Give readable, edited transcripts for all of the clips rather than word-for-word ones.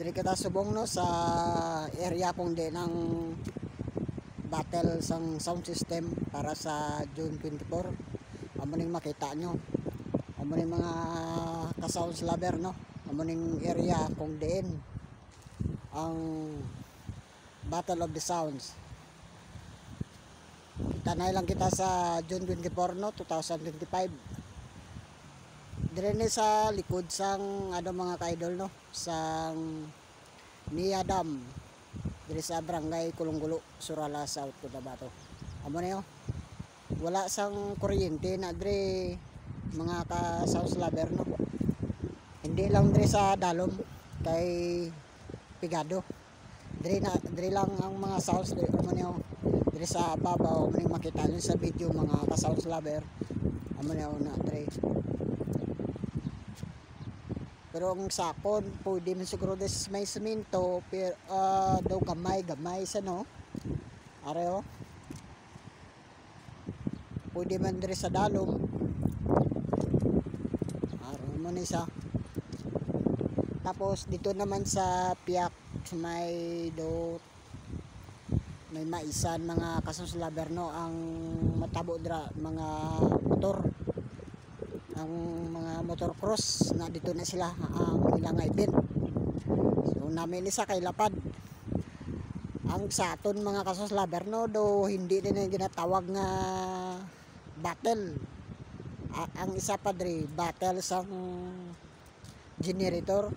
Diri kita subong no sa area kung di ng battle sang sound system para sa June 24. Amo ning makita nyo. Amo ning mga ka-sounds lover no. Amo ning area kung diin ang Battle of the Sounds. Kita na lang kita sa June 24 no, 2025. Dire ni sa likod sang mga ka-idol no, sang Nia Dam. Dire sa Barangay Kulunggulo, Surala, South Cotabato. Amo na yo. Wala sang kuryente na dire mga ka-sounds lover no. Hindi lang dire sa Dalom kay Pigado. Dire lang ang mga sounds dire amo na yo. Dire sa babaw mo makita niyo sa video mga ka-sounds lover. Amo na yo na dire. Pero ang sakon, pwede man siguro des may semento, pero daw gamay sa no. Areo. Pwede man dire sa Dalom. Areo mo ni sa. Tapos dito naman sa Piak may maisan mga ka-sounds lover no, ang matabo dira mga motor. Ang mga motor cross na dito na sila ang ilang event. So namin isa kay lapad ang saton mga ka-sounds lover no, do hindi din na ginatawag nga battle. Ang isa pa dre battle sang generator.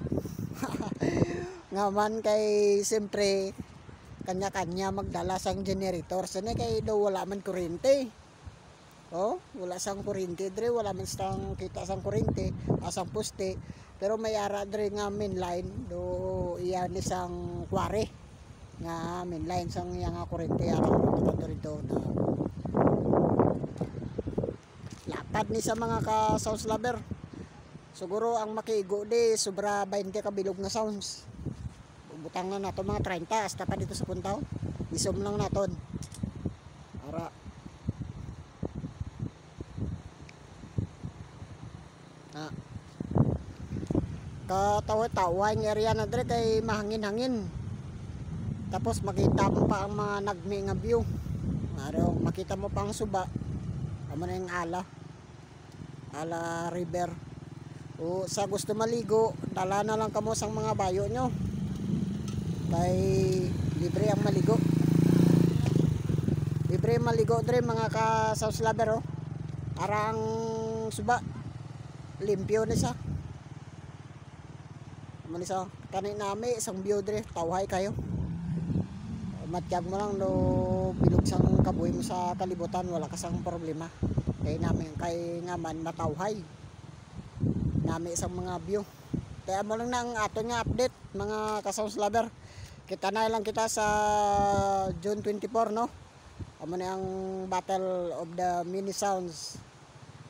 Ngaman kay siyempre kanya-kanya magdala sang generator sana kay do wala man kuryente. Oh, wala sang kuryente dire, wala man sang kita sang kuryente, asang poste. Pero may ara dire nga main line do iya ni sang kware. Nga main line sang iya nga kuryente ara dito na. Lapad ni sa mga ka-sounds lover. Siguro ang makiigo di sobra 20 kabilog na sounds. Butang na nato mga 30 hasta pa dito sa puntaw. Isum lang naton. Ara katawa-tawa yung area na dire kay mahangin-hangin. Tapos makita mo pa ang mga nagmi nga view. Araw makita mo pa ang suba. Amo na yung ala river. O sa gusto maligo, dala na lang kamo sang mga bayo nyo. Kay libre ang maligo. Libre maligo dire mga ka-sounds lover oh. Arang suba limpyo na siya. Manisa kanin nami isang view dire, tawhay kayo. Matyag mo lang do bilog sang kabuhi mo sa kalibutan, wala ka sang problema. Kay namin kay ngaman matawhay. Nami isang mga view. Kaya mo lang nang aton nga update mga ka-sounds lover. Kita na lang kita sa June 24 no. Amo na ang Battle of the Mini Sounds.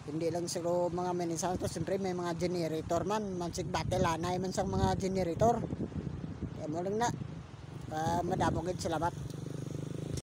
Hindi lang siguro mga mini sounds to, siyempre may mga generator man sig battle anay man sang mga generator. Kaya mo lang na madamo gid salamat.